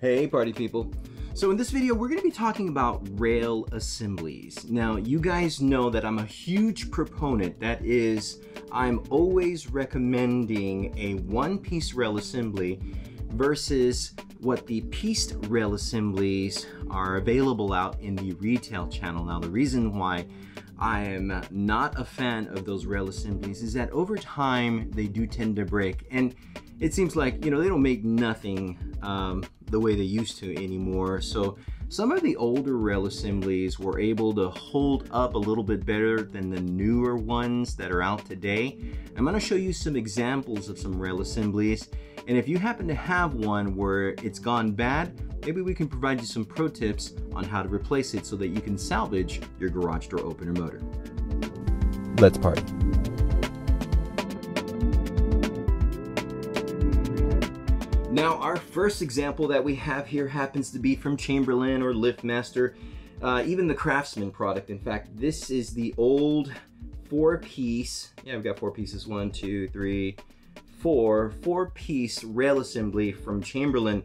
Hey party people. So in this video we're going to be talking about rail assemblies. Now you guys know that I'm a huge proponent, that is, I'm always recommending a one-piece rail assembly versus what the pieced rail assemblies are available out in the retail channel. Now the reason why I am not a fan of those rail assemblies is that over time they do tend to break, and it seems like, you know, they don't make nothing the way they used to anymore. So some of the older rail assemblies were able to hold up a little bit better than the newer ones that are out today. I'm going to show you some examples of some rail assemblies, and if you happen to have one where it's gone bad, maybe we can provide you some pro tips on how to replace it so that you can salvage your garage door opener motor. Let's party. Now our first example that we have here happens to be from Chamberlain or LiftMaster, even the Craftsman product. In fact, this is the old four-piece, I've got four pieces, 1, 2, 3, 4, four-piece rail assembly from Chamberlain.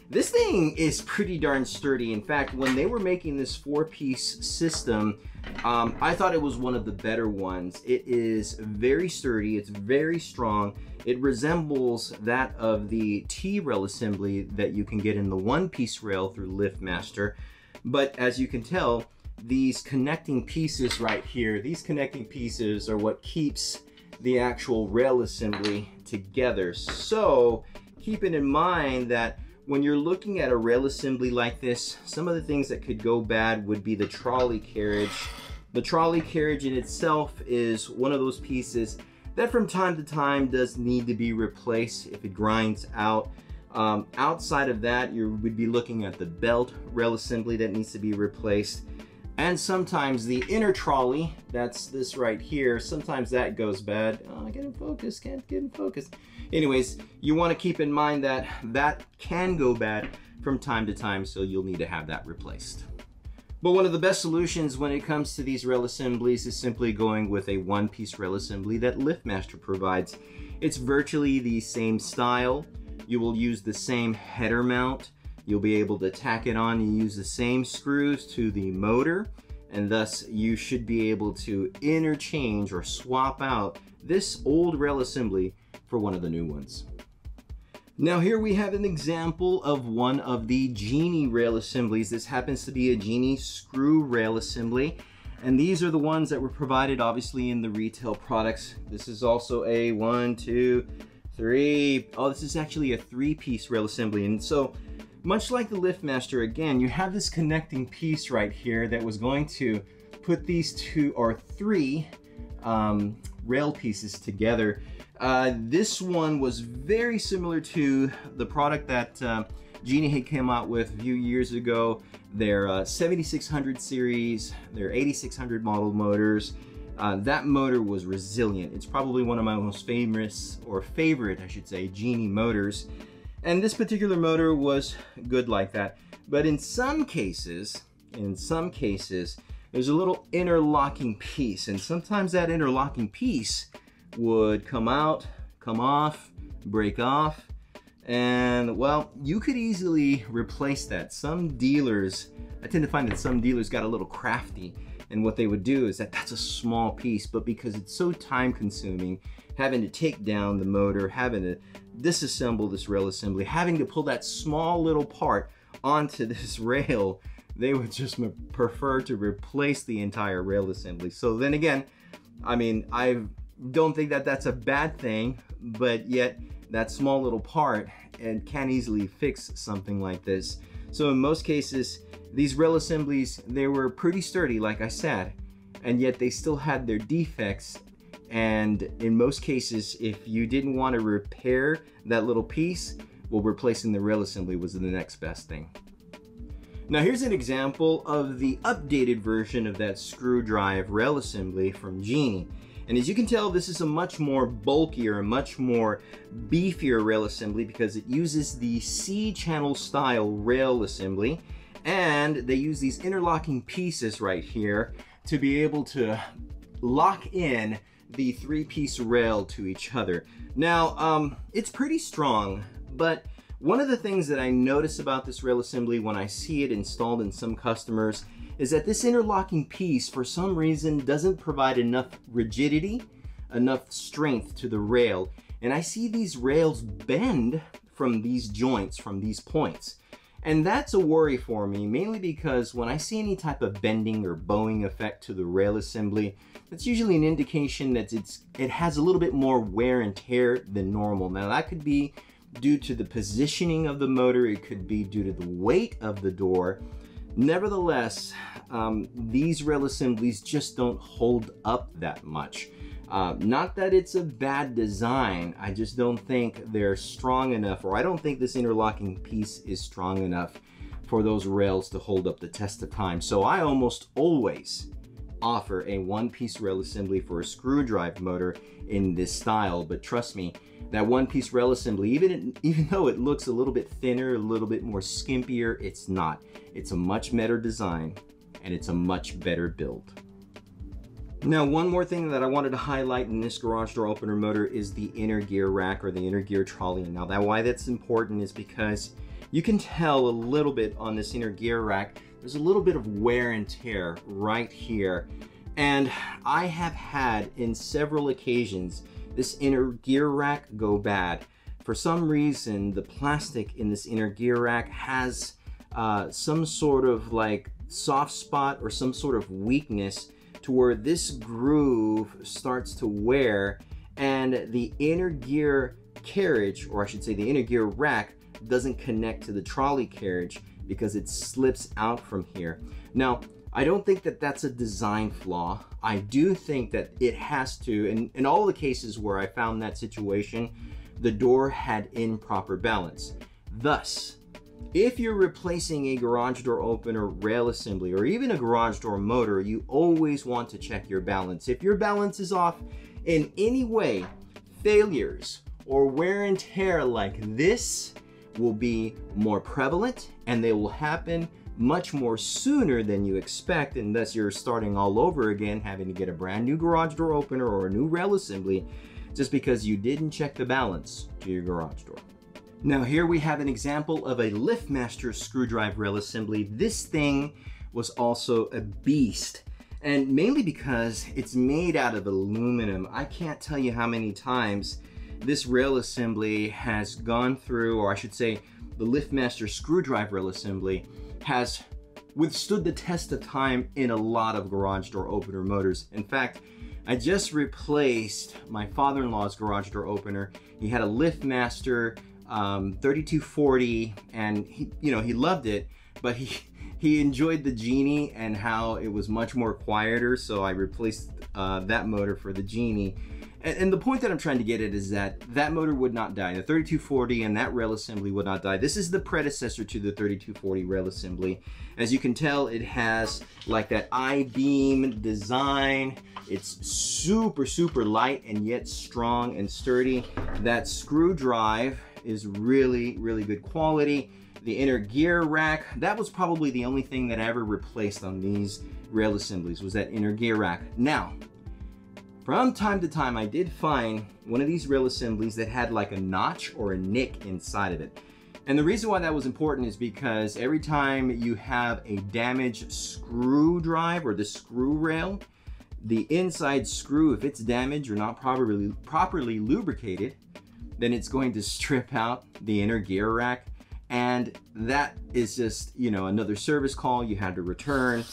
This thing is pretty darn sturdy. In fact, when they were making this four-piece system, I thought it was one of the better ones. It is very sturdy, it's very strong. It resembles that of the T-rail assembly that you can get in the one-piece rail through LiftMaster. But as you can tell, these connecting pieces right here, these connecting pieces are what keeps the actual rail assembly together. So keeping in mind that when you're looking at a rail assembly like this, some of the things that could go bad would be the trolley carriage. The trolley carriage in itself is one of those pieces that from time to time does need to be replaced if it grinds out. Outside of that, you would be looking at the belt rail assembly that needs to be replaced. And sometimes the inner trolley, that's this right here, sometimes that goes bad. Oh, get in focus, can't get in focus. Anyways, you want to keep in mind that that can go bad from time to time, so you'll need to have that replaced. But one of the best solutions when it comes to these rail assemblies is simply going with a one-piece rail assembly that LiftMaster provides. It's virtually the same style. You will use the same header mount. You'll be able to tack it on and use the same screws to the motor, and thus you should be able to interchange or swap out this old rail assembly for one of the new ones. Now here we have an example of one of the Genie rail assemblies. This happens to be a Genie screw rail assembly, and these are the ones that were provided obviously in the retail products. This is also a 1, 2, 3. Oh, this is actually a three-piece rail assembly. And so much like the LiftMaster, again, you have this connecting piece right here that was going to put these two or three rail pieces together. This one was very similar to the product that Genie had come out with a few years ago. Their 7600 series, their 8600 model motors. That motor was resilient. It's probably one of my most famous, or favorite, I should say, Genie motors. And this particular motor was good like that. But in some cases, there's a little interlocking piece, and sometimes that interlocking piece would come out, come off, break off, and well, you could easily replace that. Some dealers, I tend to find that some dealers got a little crafty, and what they would do is that's a small piece, but because it's so time consuming, having to take down the motor, having to disassemble this rail assembly, having to pull that small little part onto this rail, they would just prefer to replace the entire rail assembly. So then again, I mean, I don't think that that's a bad thing, but yet that small little part and can easily fix something like this. So in most cases, these rail assemblies, they were pretty sturdy, like I said, and yet they still had their defects. And in most cases, if you didn't want to repair that little piece, well, replacing the rail assembly was the next best thing. Now here's an example of the updated version of that screw drive rail assembly from Genie. And as you can tell, this is a much more bulkier, much more beefier rail assembly because it uses the C-channel style rail assembly, and they use these interlocking pieces right here to be able to lock in the three-piece rail to each other. Now, it's pretty strong, but One of the things that I notice about this rail assembly when I see it installed in some customers is that this interlocking piece, for some reason, doesn't provide enough rigidity, enough strength to the rail. And I see these rails bend from these joints, from these points. And that's a worry for me, mainly because when I see any type of bending or bowing effect to the rail assembly, that's usually an indication that it has a little bit more wear and tear than normal. Now that could be due to the positioning of the motor, it could be due to the weight of the door. Nevertheless, these rail assemblies just don't hold up that much. Not that it's a bad design, I just don't think they're strong enough, or I don't think this interlocking piece is strong enough for those rails to hold up the test of time. So I almost always offer a one-piece rail assembly for a screw drive motor in this style, but trust me, that one-piece rail assembly, even though it looks a little bit thinner, a little bit more skimpier, it's not. It's a much better design, and it's a much better build. Now, one more thing that I wanted to highlight in this garage door opener motor is the inner gear rack, or the inner gear trolley. Now, why that's important is because you can tell a little bit on this inner gear rack, there's a little bit of wear and tear right here. And I have had, in several occasions, this inner gear rack go bad. For some reason, the plastic in this inner gear rack has some sort of like soft spot or some sort of weakness to where this groove starts to wear, and the inner gear carriage, or I should say the inner gear rack, doesn't connect to the trolley carriage because it slips out from here. Now, I don't think that that's a design flaw. I do think that it has to, in all the cases where I found that situation, the door had improper balance. Thus, if you're replacing a garage door opener rail assembly or even a garage door motor, you always want to check your balance. If your balance is off in any way, failures or wear and tear like this will be more prevalent, and they will happen much more sooner than you expect, and thus you're starting all over again, having to get a brand new garage door opener or a new rail assembly just because you didn't check the balance to your garage door. Now here we have an example of a LiftMaster screwdriver rail assembly. This thing was also a beast, and mainly because it's made out of aluminum. I can't tell you how many times this rail assembly has gone through, or I should say the LiftMaster screwdriver rail assembly has withstood the test of time in a lot of garage door opener motors. In fact, I just replaced my father-in-law's garage door opener. He had a LiftMaster 3240, and he loved it, but he enjoyed the Genie and how it was much more quieter, so I replaced that motor for the Genie. And the point that I'm trying to get at is that that motor would not die. The 3240 and that rail assembly would not die. This is the predecessor to the 3240 rail assembly. As you can tell, it has like that I-beam design. It's super, super light and yet strong and sturdy. That screw drive is really, really good quality. The inner gear rack, that was probably the only thing that I ever replaced on these rail assemblies, was that inner gear rack. Now, from time to time, I did find one of these rail assemblies that had like a notch or a nick inside of it. And the reason why that was important is because every time you have a damaged screw drive or the screw rail, the inside screw, if it's damaged or not properly lubricated, then it's going to strip out the inner gear rack. And that is just, another service call you had to return.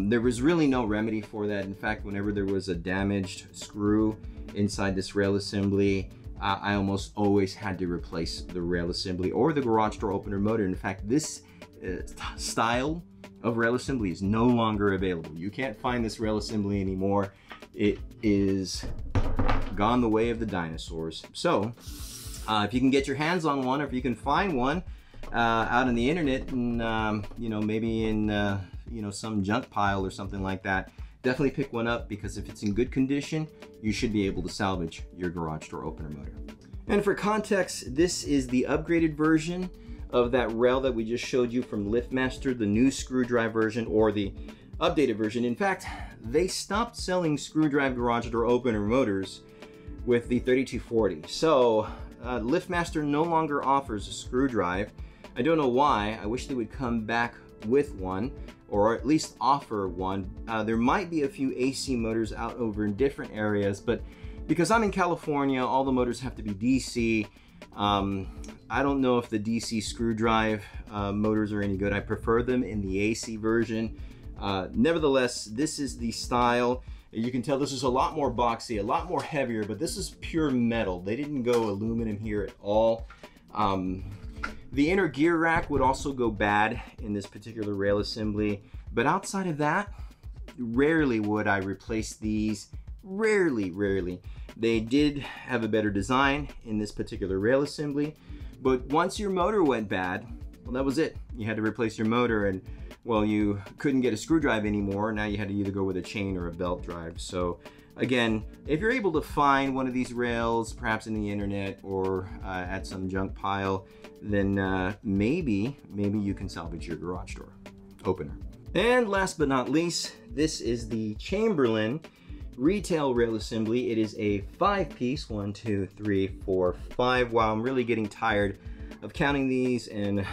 There was really no remedy for that. In fact, whenever there was a damaged screw inside this rail assembly, I almost always had to replace the rail assembly or the garage door opener motor. In fact, this style of rail assembly is no longer available. You can't find this rail assembly anymore. It is gone the way of the dinosaurs. So if you can get your hands on one, or if you can find one out on the internet, and maybe in some junk pile or something like that, definitely pick one up, because if it's in good condition, you should be able to salvage your garage door opener motor. And for context, this is the upgraded version of that rail that we just showed you from LiftMaster, the new screwdriver version, or the updated version. In fact, they stopped selling screwdriver garage door opener motors with the 3240. So LiftMaster no longer offers a screw drive. I don't know why. I wish they would come back with one, or at least offer one. There might be a few AC motors out over in different areas, but because I'm in California, all the motors have to be DC. I don't know if the DC screw drive motors are any good. I prefer them in the AC version. Nevertheless, this is the style. You can tell this is a lot more boxy, a lot more heavier, but this is pure metal. They didn't go aluminum here at all. The inner gear rack would also go bad in this particular rail assembly, but outside of that, rarely would I replace these. Rarely. They did have a better design in this particular rail assembly, but once your motor went bad, well, that was it. You had to replace your motor, and well, you couldn't get a screw drive anymore. Now you had to either go with a chain or a belt drive. So again, if you're able to find one of these rails, perhaps in the internet or at some junk pile, then maybe you can salvage your garage door opener. And last but not least, this is the Chamberlain retail rail assembly. It is a 5-piece, 1, 2, 3, 4, 5. Wow, I'm really getting tired of counting these and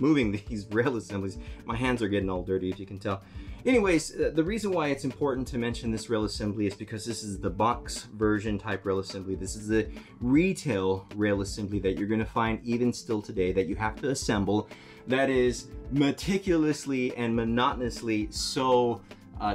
moving these rail assemblies. My hands are getting all dirty, if you can tell. Anyways, the reason why it's important to mention this rail assembly is because this is the box version type rail assembly. This is the retail rail assembly that you're going to find even still today, that you have to assemble, that is meticulously and monotonously so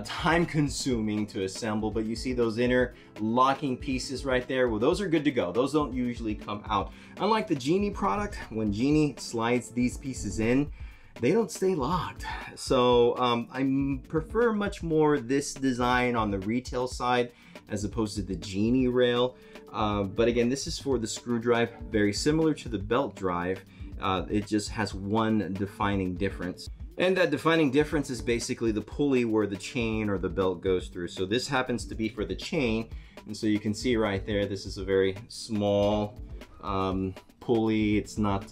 time consuming to assemble. But you see those inner locking pieces right there? Well, those are good to go. Those don't usually come out. Unlike the Genie product, when Genie slides these pieces in, they don't stay locked. So I prefer much more this design on the retail side as opposed to the Genie rail. But again, this is for the screw drive, very similar to the belt drive. It just has one defining difference. And that defining difference is basically the pulley where the chain or the belt goes through. So this happens to be for the chain. And so you can see right there, this is a very small pulley. It's not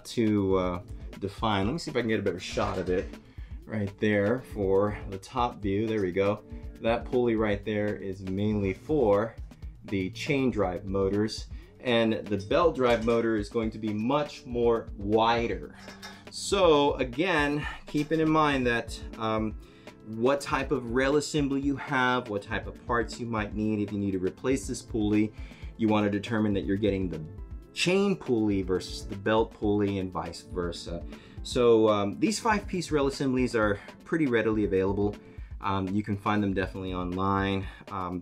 too defined. Let me see if I can get a better shot of it right there for the top view. There we go. That pulley right there is mainly for the chain drive motors, and the belt drive motor is going to be much more wider. So again, keeping in mind that what type of rail assembly you have, what type of parts you might need. If you need to replace this pulley, you want to determine that you're getting the chain pulley versus the belt pulley and vice versa. So these 5-piece rail assemblies are pretty readily available. You can find them definitely online.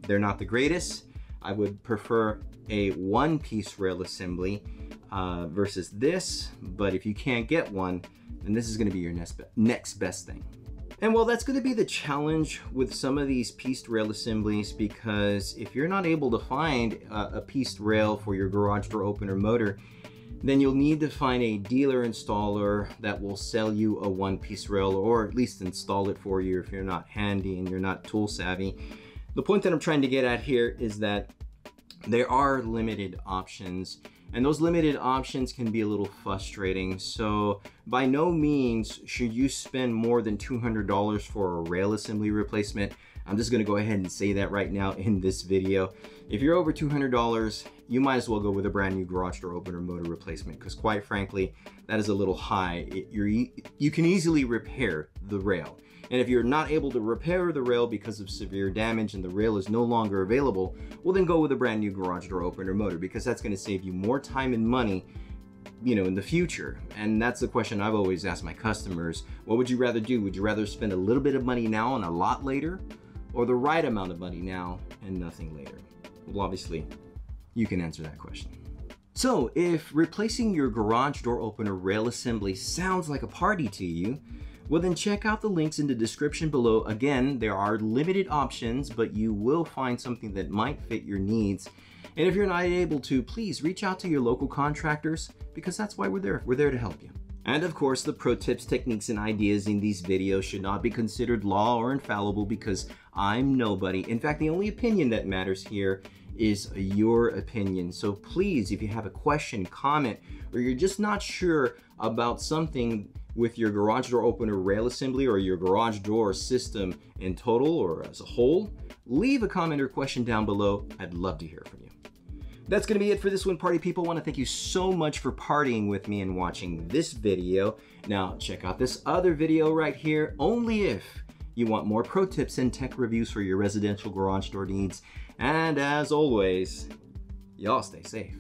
They're not the greatest. I would prefer a 1-piece rail assembly versus this, but if you can't get one, then this is going to be your next best thing. And well, that's going to be the challenge with some of these pieced rail assemblies, because if you're not able to find a pieced rail for your garage door opener motor, then you'll need to find a dealer installer that will sell you a 1-piece rail, or at least install it for you if you're not handy and you're not tool savvy. The point that I'm trying to get at here is that there are limited options, and those limited options can be a little frustrating. So by no means should you spend more than $200 for a rail assembly replacement. I'm just gonna go ahead and say that right now in this video. If you're over $200, you might as well go with a brand new garage door opener motor replacement, because quite frankly, that is a little high. You can easily repair the rail. And if you're not able to repair the rail because of severe damage and the rail is no longer available, well, then go with a brand new garage door opener motor, because that's going to save you more time and money, you know, in the future. And that's the question I've always asked my customers. What would you rather do? Would you rather spend a little bit of money now and a lot later, or the right amount of money now and nothing later? Well, obviously, you can answer that question. So if replacing your garage door opener rail assembly sounds like a party to you, well, then check out the links in the description below. Again, there are limited options, but you will find something that might fit your needs. And if you're not able to, please reach out to your local contractors, because that's why we're there. We're there to help you. And of course, the pro tips, techniques, and ideas in these videos should not be considered law or infallible, because I'm nobody. In fact, the only opinion that matters here is your opinion. So please, if you have a question, comment, or you're just not sure about something with your garage door opener rail assembly or your garage door system in total or as a whole, leave a comment or question down below. I'd love to hear from you. That's gonna be it for this one, party people. I wanna thank you so much for partying with me and watching this video. Now, check out this other video right here, only if you want more pro tips and tech reviews for your residential garage door needs. And as always, y'all stay safe.